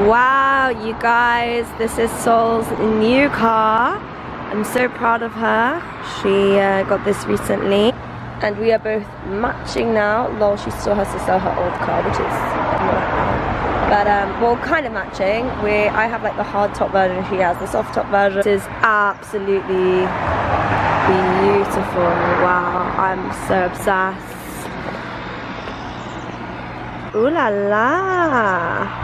Wow, you guys, this is Sol's new car. I'm so proud of her. She got this recently. And we are both matching now. Lol, she still has to sell her old car, which is not. But well, kind of matching. I have like the hard top version, she has the soft top version. This is absolutely beautiful. Wow, I'm so obsessed. Ooh la la.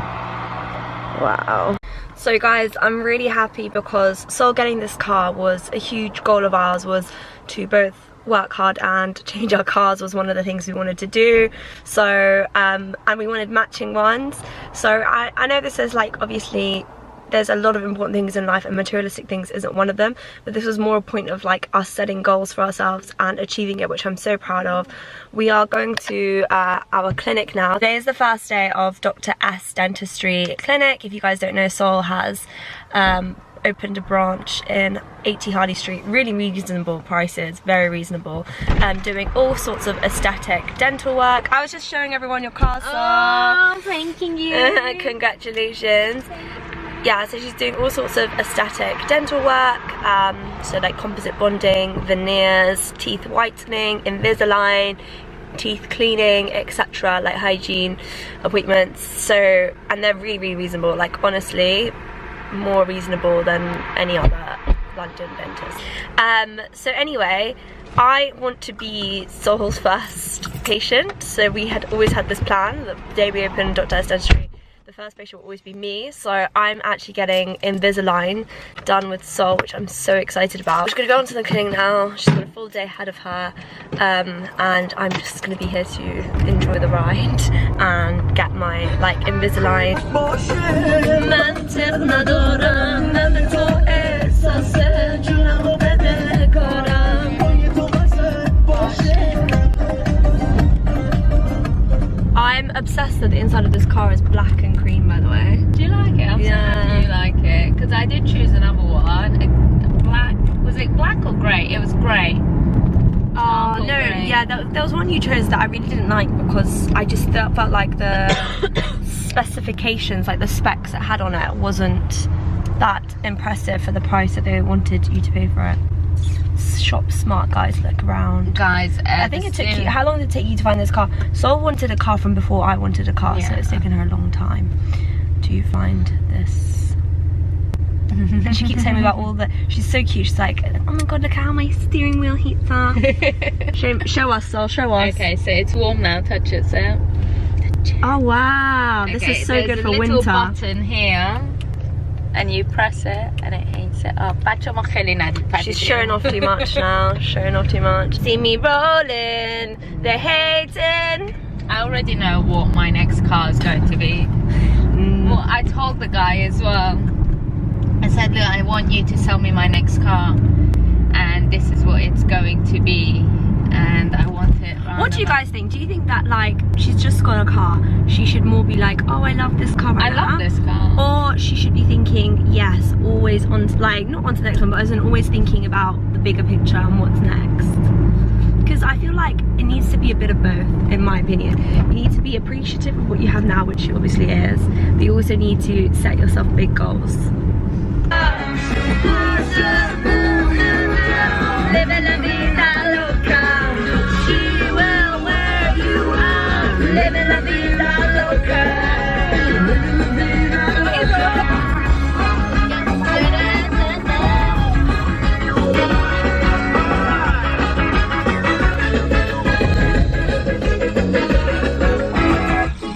Wow. So guys, I'm really happy because Sol getting this car was a huge goal of ours, was to both work hard and change our cars was one of the things we wanted to do. So and we wanted matching ones. So I know this is like, obviously there's a lot of important things in life and materialistic things isn't one of them, but this was more a point of like us setting goals for ourselves and achieving it, which I'm so proud of. We are going to our clinic now. Today is the first day of Dr. S Dentistry Clinic. If you guys don't know, Sol has opened a branch in 80 Harley Street. Really reasonable prices, very reasonable. Doing all sorts of aesthetic dental work. I was just showing everyone your car, Sol. Oh, thanking you. Congratulations. Yeah, so she's doing all sorts of aesthetic dental work, so like composite bonding, veneers, teeth whitening, Invisalign, teeth cleaning, etc., like hygiene appointments. So, and they're really reasonable, like honestly more reasonable than any other London dentist. So anyway, I want to be Sol's first patient, so we had always had this plan. The day we opened Dr. S Dentistry, the first patient will always be me, so I'm actually getting Invisalign done with Sol, which I'm so excited about. She's gonna go on to the clinic now. She's got a full day ahead of her, and I'm just gonna be here to enjoy the ride and get my like Invisalign. I'm obsessed that the inside of this car is black and cream, by the way. Do you like it? I'm so happy you like it, because I did choose another one. A black, was it black or grey? It was grey. Oh no, gray. Yeah, there was one you chose that I really didn't like because I just felt like the specifications, like the specs it had on it, wasn't that impressive for the price that they wanted you to pay for it. Shop smart, guys, look around. Guys, I think it took you, how long did it take you to find this car? Sol wanted a car from before I wanted a car, yeah. So it's taken her a long time to find this. And she keeps saying about all the, she's so cute, she's like, oh my god, look how my steering wheel heats up. show us, Sol, show us. Okay, so it's warm now, touch it, so. Oh wow, okay, this is so good for winter. There's a little button here, and you press it and it heats it up. She's showing off too much now, showing off too much. See me rolling, they're hating. I already know what my next car is going to be. Well, I told the guy as well. I said, look, I want you to sell me my next car, and this is what it's going to be, and I want it. What do you guys think? Do you think that like she's just got a car, she should more be like, oh, I love this car right now? I love this car. Or she should be thinking, yes, always on, like, not on to the next one, but as in always thinking about the bigger picture and what's next? Because I feel like it needs to be a bit of both, in my opinion. You need to be appreciative of what you have now, which she obviously is, but you also need to set yourself big goals.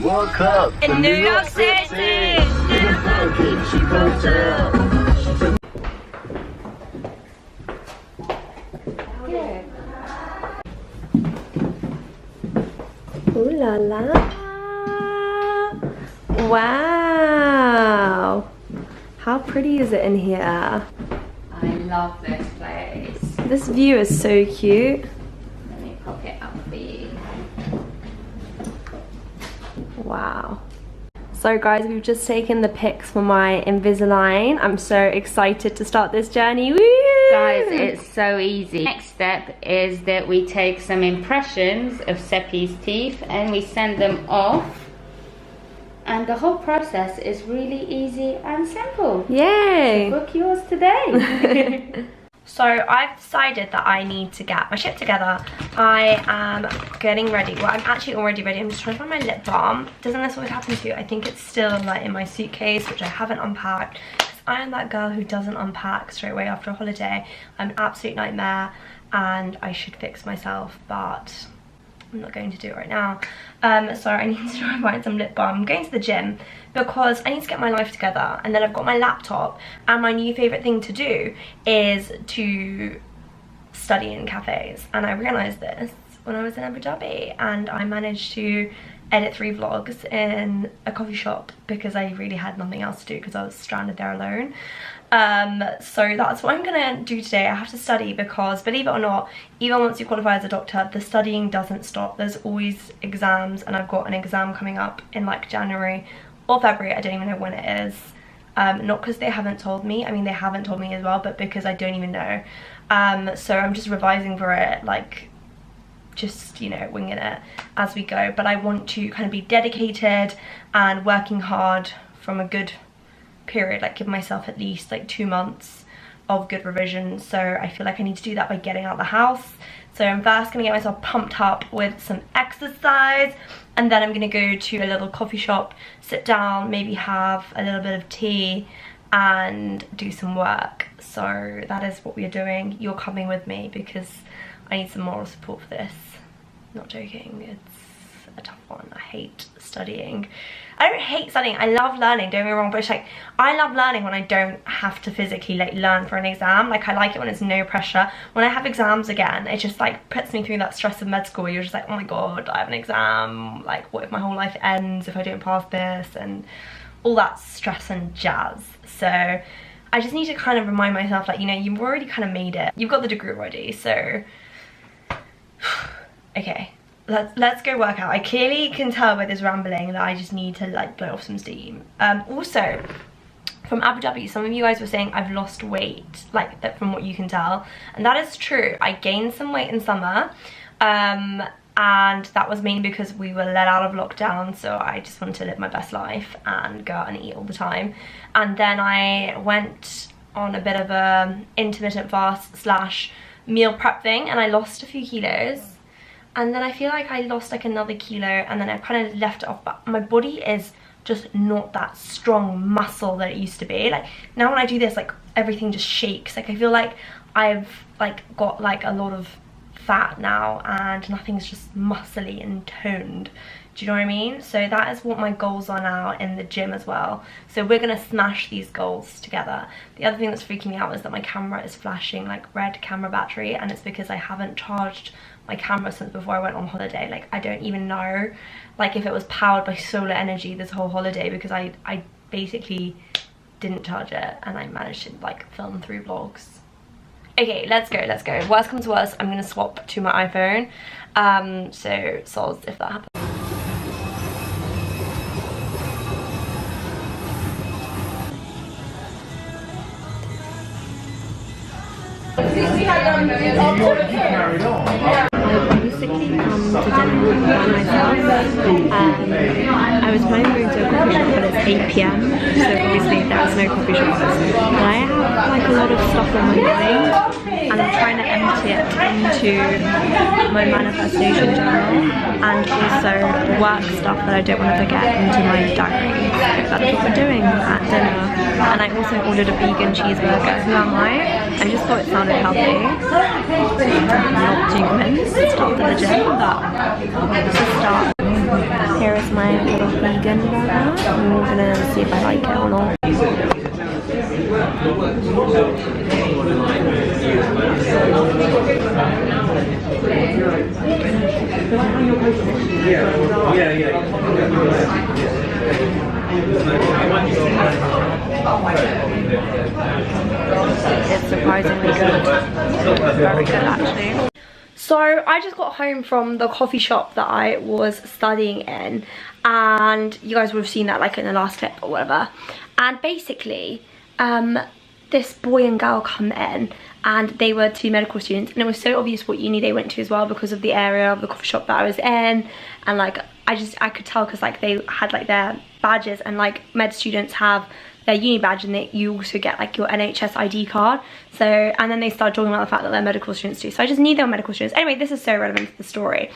Woke up in New York City. Ooh la la. Wow. How pretty is it in here? I love this place. This view is so cute. Let me pop it up for you. Wow. So guys, we've just taken the pics for my Invisalign. I'm so excited to start this journey. Woo! Guys, it's so easy. Next step is that we take some impressions of Seppi's teeth and we send them off And the whole process is really easy and simple. Yay! So book yours today. So I've decided that I need to get my shit together. I am getting ready. Well, I'm actually already ready. I'm just trying to find my lip balm. Doesn't this always happen to you? I think it's still like in my suitcase, which I haven't unpacked. I am that girl who doesn't unpack straight away after a holiday. I'm an absolute nightmare and I should fix myself, but I'm not going to do it right now. So I need to try and find some lip balm. I'm going to the gym because I need to get my life together, and then I've got my laptop, and my new favourite thing to do is to study in cafes. And I realised this when I was in Abu Dhabi, and I managed to edit 3 vlogs in a coffee shop because I really had nothing else to do because I was stranded there alone. So that's what I'm gonna do today. I have to study because, believe it or not, even once you qualify as a doctor, the studying doesn't stop. There's always exams, and I've got an exam coming up in like January or February. I don't even know when it is. Not because they haven't told me. I mean, they haven't told me as well, but because I don't even know. So I'm just revising for it, like just, you know, winging it as we go. But I want to kind of be dedicated and working hard from a good period, like give myself at least like 2 months of good revision. So I feel like I need to do that by getting out of the house. So I'm first gonna get myself pumped up with some exercise, and then I'm gonna go to a little coffee shop, sit down, maybe have a little bit of tea and do some work. So that is what we are doing. You're coming with me because I need some moral support for this. Not joking, it's a tough one. I hate studying. I don't hate studying, I love learning, don't get me wrong, but it's like, I love learning when I don't have to physically like learn for an exam. Like, I like it when it's no pressure. When I have exams again, it just like puts me through that stress of med school where you're just like, oh my god, I have an exam, like what if my whole life ends if I don't pass this, and all that stress and jazz. So I just need to kind of remind myself, like, you know, you've already kind of made it, you've got the degree already, so okay, let's go work out. I clearly can tell by this rambling that I just need to like blow off some steam. Also from Abu Dhabi, some of you guys were saying I've lost weight, like that, from what you can tell, and that is true. I gained some weight in summer, and that was mainly because we were let out of lockdown, so I just wanted to live my best life and go out and eat all the time. And then I went on a bit of a intermittent fast slash meal prep thing, and I lost a few kilos. And then I feel like I lost like another kilo, and then I kind of left it off, but my body is just not that strong muscle that it used to be. Like now when I do this, like everything just shakes. Like I feel like I've like got like a lot of fat now and nothing's just muscly and toned. Do you know what I mean? So that is what my goals are now in the gym as well. So we're gonna smash these goals together. The other thing that's freaking me out is that my camera is flashing like red camera battery, and it's because I haven't charged my camera since before I went on holiday. Like I don't even know like if it was powered by solar energy this whole holiday, because I basically didn't charge it and I managed to like film 3 vlogs. Okay, let's go. Worst comes to worst, I'm gonna swap to my iPhone. So soz if that happens. I basically come to dinner by myself. I was planning to go to a coffee shop, but it's 8 PM, so obviously there's no coffee shops. But I have like a lot of stuff on my mind, and I'm trying to empty it into my manifestation journal, and also work stuff that I don't want to forget into my diary. So that's what we're doing at dinner. And I also ordered a vegan cheeseburger. Who am I? I just thought it sounded healthy. I'm not too convinced to start at the gym, but let's just start. Here is my little vegan burger. I'm gonna see if I like it or not. It's surprisingly good. Very good actually. So I just got home from the coffee shop that I was studying in, and you guys would have seen that like in the last clip or whatever. And basically this boy and girl come in, and they were 2 medical students, and it was so obvious what uni they went to as well because of the area of the coffee shop that I was in. And like I could tell because like they had like their badges, and like med students have their uni badge, and you also get like your NHS ID card. So, and then they started talking about the fact that they're medical students too. So I just knew they were medical students. Anyway, this is so relevant to the story.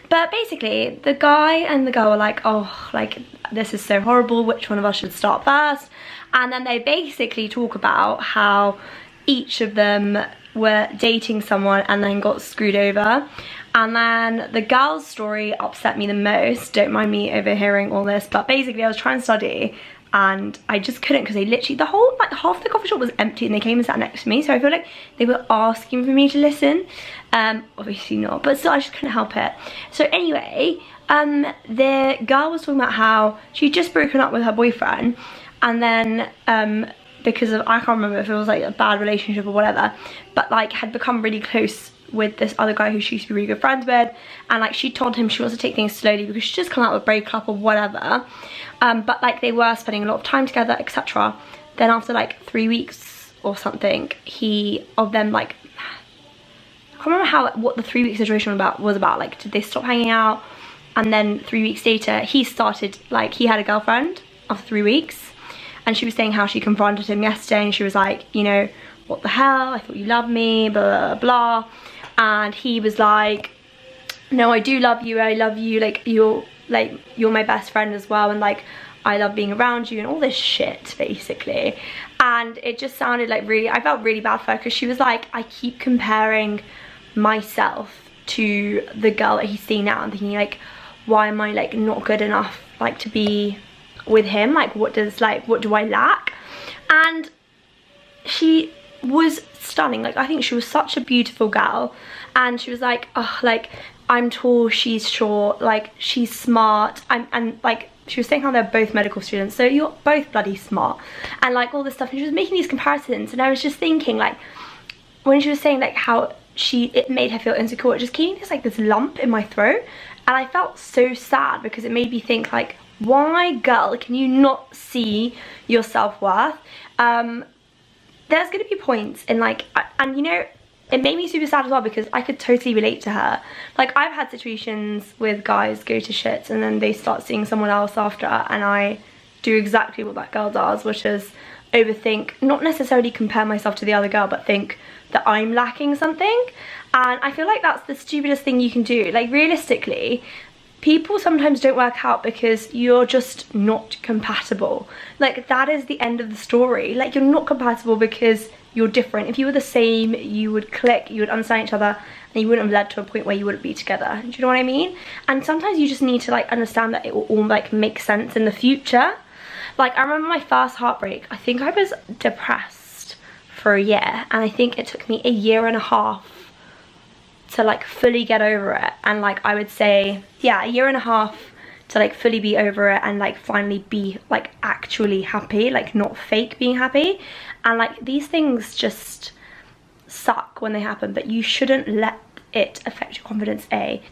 But basically, the guy and the girl were like, oh, like, this is so horrible. Which one of us should start first? And then they basically talk about how each of them were dating someone and then got screwed over. And then the girl's story upset me the most. Don't mind me overhearing all this. But basically, I was trying to study, and I just couldn't, because they literally, the whole, like half the coffee shop was empty, and they came and sat next to me. So I feel like they were asking for me to listen. Obviously not, but still I just couldn't help it. So anyway, the girl was talking about how she'd just broken up with her boyfriend, and then because of, I can't remember if it was like a bad relationship or whatever, but like had become really close with this other guy who she used to be really good friends with, and like she told him she wants to take things slowly because she just come out of a breakup or whatever. But like they were spending a lot of time together, etc. Then after like 3 weeks or something, I can't remember what the 3 week situation was about. Like, did they stop hanging out? And then 3 weeks later, he started, like, he had a girlfriend after 3 weeks, and she was saying how she confronted him yesterday, and she was like, you know, what the hell? I thought you loved me, blah, blah, blah. And he was like, no, I do love you. I love you. Like, you're my best friend as well, and like I love being around you, and all this shit basically. And it just sounded like really, I felt really bad for her, because she was like, I keep comparing myself to the girl that he's seeing now, and thinking like, why am I like not good enough like to be with him? Like, what do I lack? And she was stunning. Like, I think she was such a beautiful girl, and she was like, oh, like, I'm tall, she's short, like, she's smart, and like, she was saying how they're both medical students, so you're both bloody smart, and like all this stuff, and she was making these comparisons, and I was just thinking, like, when she was saying like how it made her feel insecure, it just gave me this lump in my throat, and I felt so sad, because it made me think like, why, girl, can you not see your self-worth? There's gonna be points in like, and you know, it made me super sad as well, because I could totally relate to her. Like, I've had situations with guys go to shit and then they start seeing someone else after, and I do exactly what that girl does, which is overthink, not necessarily compare myself to the other girl, but think that I'm lacking something. And I feel like that's the stupidest thing you can do. Like, realistically, people sometimes don't work out because you're just not compatible. Like, that is the end of the story. Like, you're not compatible because you're different. If you were the same, you would click, you would understand each other, and you wouldn't have led to a point where you wouldn't be together. Do you know what I mean? And sometimes you just need to like understand that it will all like make sense in the future. Like, I remember my first heartbreak. I think I was depressed for a year, and I think it took me 1.5 years to like fully get over it. And like, I would say, yeah, 1.5 years to like fully be over it, and like finally be like actually happy, like not fake being happy. And like, these things just suck when they happen, but you shouldn't let it affect your confidence.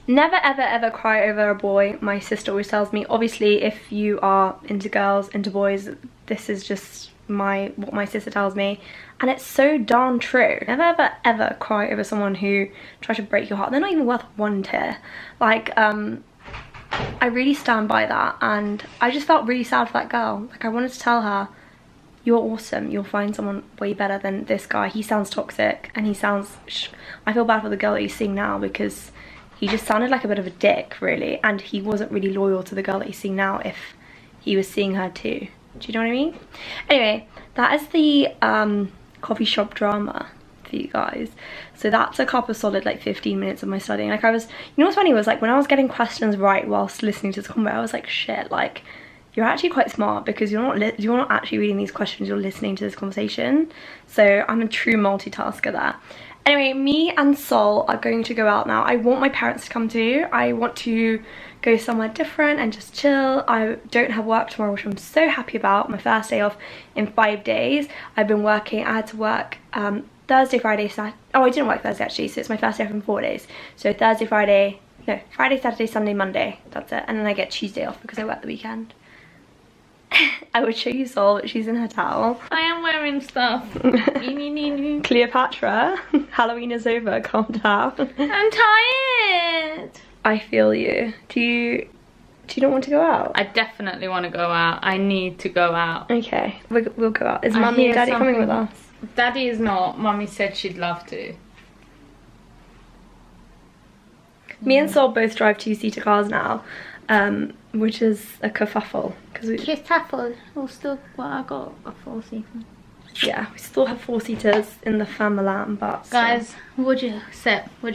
Never ever ever cry over a boy. My sister always tells me, obviously if you are into girls, into boys, this is just what my sister tells me, and it's so darn true. Never ever ever cry over someone who tries to break your heart. They're not even worth one tear. Like, I really stand by that, and I just felt really sad for that girl. Like, I wanted to tell her, you're awesome, you'll find someone way better than this guy. He sounds toxic, and I feel bad for the girl that he's seeing now, because he just sounded like a bit of a dick, really, and he wasn't really loyal to the girl that he's seeing now if he was seeing her too. Do you know what I mean? Anyway, that is the coffee shop drama for you guys. So that's a couple solid like 15 minutes of my studying. Like, you know what's funny was, like, when I was getting questions right whilst listening to this convo, I was like, shit, like, you're actually quite smart, because you're not actually reading these questions, you're listening to this conversation. So I'm a true multitasker there. Anyway, me and Sol are going to go out now. I want my parents to come too. I want to go somewhere different and just chill. I don't have work tomorrow, which I'm so happy about. My first day off in 5 days. I've been working. I had to work Thursday, Friday, Saturday. Oh, I didn't work Thursday actually, so it's my first day off in 4 days. So Friday, Saturday, Sunday, Monday. That's it. And then I get Tuesday off because I work the weekend. I would show you Sol, but she's in her towel. I am wearing stuff. Cleopatra, Halloween is over, calm down. I'm tired. I feel you. Do you not want to go out? I definitely want to go out. I need to go out. Okay, we'll go out. Is Mummy and Daddy coming with us? Daddy is not. Mummy said she'd love to. Me and Sol both drive 2-seater cars now, which is a kerfuffle. Kerfuffle. Well, still, well, I got a 4-seater. Yeah, we still have 4-seaters in the family, but... Guys, what do you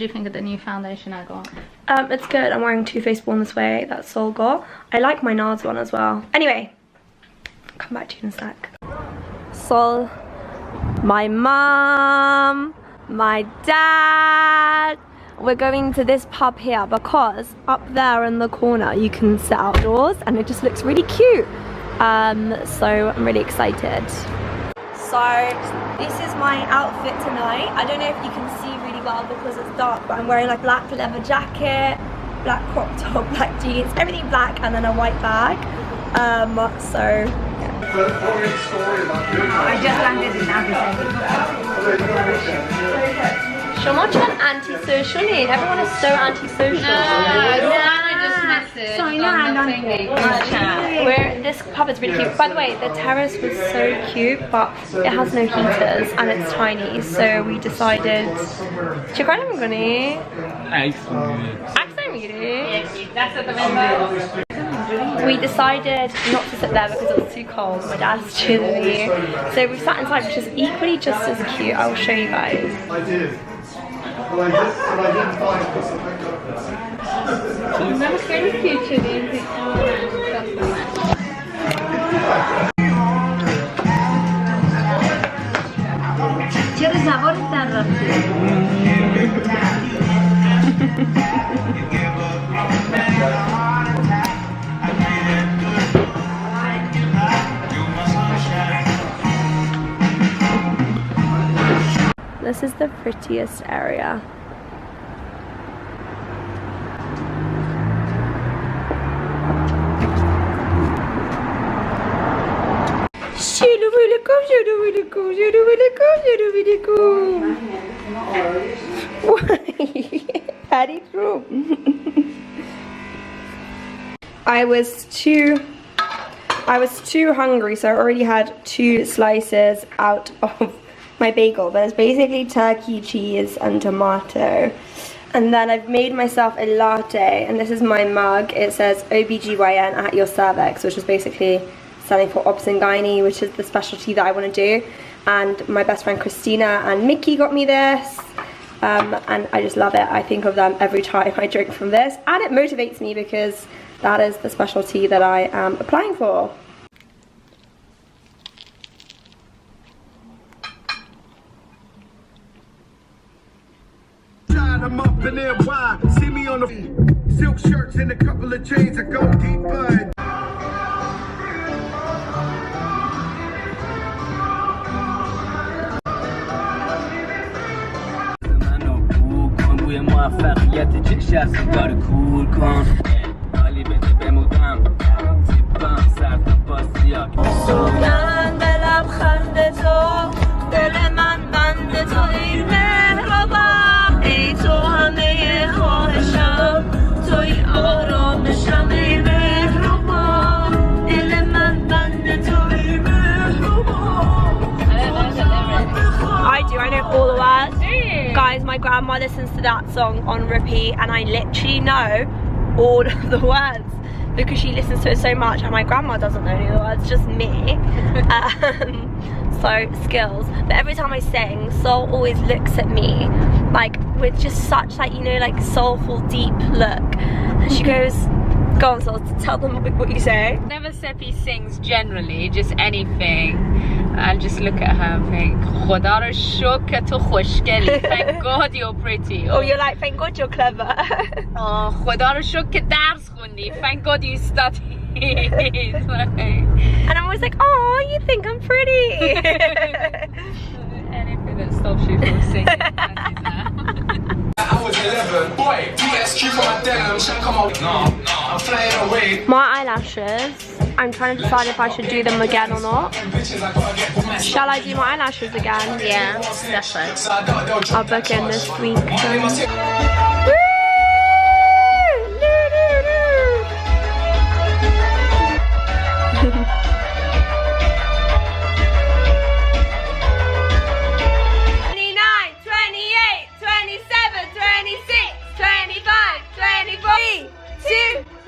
think of the new foundation I got? It's good. I'm wearing Too Faced Born This Way that Sol got. I like my NARS one as well. Anyway, I'll come back to you in a sec. Sol, my mum, my dad. We're going to this pub here because up there in the corner you can sit outdoors and it just looks really cute. So I'm really excited. So this is my outfit tonight. I don't know if you can see really well because it's dark, but I'm wearing like black leather jacket, black crop top, black jeans, everything black, and then a white bag. So yeah. I just landed in Abu Dhabi. Shoma chan anti-social. Everyone is so anti-social. This pub is really cute. By the way, the terrace was so cute, but it has no heaters and it's tiny. So we decided. We decided not to sit there because it was too cold. My dad's chilly. So we sat inside, which is equally just as cute. I'll show you guys. I did. But I didn't find This is the prettiest area. Patty through. I was too hungry, so I already had 2 slices out of my bagel. But it's basically turkey, cheese, and tomato. And then I've made myself a latte, and this is my mug. It says OBGYN at your cervix, which is basically standing for Obs and Gynae, which is the specialty that I want to do. And my best friend Christina and Mickey got me this, and I just love it. I think of them every time I drink from this, and it motivates me because that is the specialty that I am applying for. I'm up in there, why? See me on the silk shirts and a couple of chains. I go deeper. موفقیت چه از کار کول کن حالی بده بمودم تیپم سرد باسیاک سوگن به لبخند تو دل من بند تو ای مهربان ای تو همه خواهشم توی آرامشم ای مهربان دل من بند تو ای مهربان. I do, I know all the words. Guys, my grandma listens to that song on repeat and I literally know all of the words because she listens to it so much, and my grandma doesn't know any of the words, just me. So skills. But every time I sing, Sol always looks at me like with just such like, you know, like soulful deep look, and she goes, go on Sol, tell them what you say. Whenever Seppi sings generally, just anything, I'll just look at her and think, Khoda ro shukr to khoshgeli, thank God you're pretty. Oh, you're like, thank God you're clever. Oh, Khoda ro shukr dars khundi, thank God you studied. And I'm always like, oh, you think I'm pretty. Anything that stops you from singing. I was 11, boy, DSQ for my denim, shouldn't come out. No, I'm flying away. My eyelashes, I'm trying to decide if I should do them again or not. Shall I do my eyelashes again? Yeah, definitely. I'll book in this week. 2